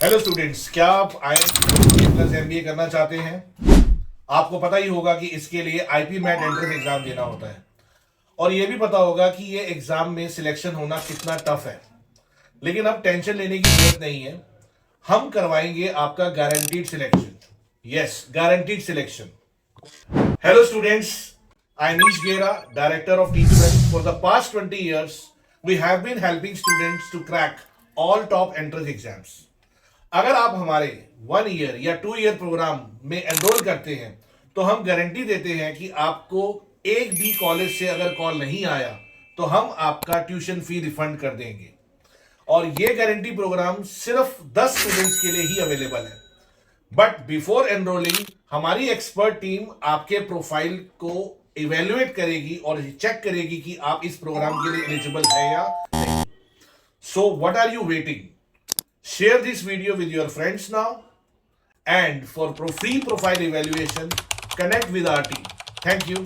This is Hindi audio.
हेलो स्टूडेंट्स, क्या आप IIM प्लस MBA करना चाहते हैं? आपको पता ही होगा कि इसके लिए IPMAT एंट्रेंस एग्जाम देना होता है और ये भी पता होगा कि ये एग्जाम में सिलेक्शन होना कितना टफ है। लेकिन अब टेंशन लेने की जरूरत नहीं है, हम करवाएंगे आपका guaranteed selection. Yes, guaranteed selection. Hello students, I Neesh Gera, director of Teachwell. For the past 20 years we have been helping students to crack all top entrance exams. अगर आप हमारे 1 year या 2 year प्रोग्राम में एनरोल करते हैं तो हम गारंटी देते हैं कि आपको एक भी कॉलेज से अगर कॉल नहीं आया तो हम आपका ट्यूशन फी रिफंड कर देंगे। और ये गारंटी प्रोग्राम सिर्फ 10 स्टूडेंट्स के लिए ही अवेलेबल है। बट बिफोर एनरोलिंग हमारी एक्सपर्ट टीम आपके प्रोफाइल को इवेल्युएट करेगी और चेक करेगी कि आप इस प्रोग्राम के लिए एलिजिबल है या नहीं। So what are you waiting? Share this video with your friends now, and for free profile evaluation, connect with our team. Thank you.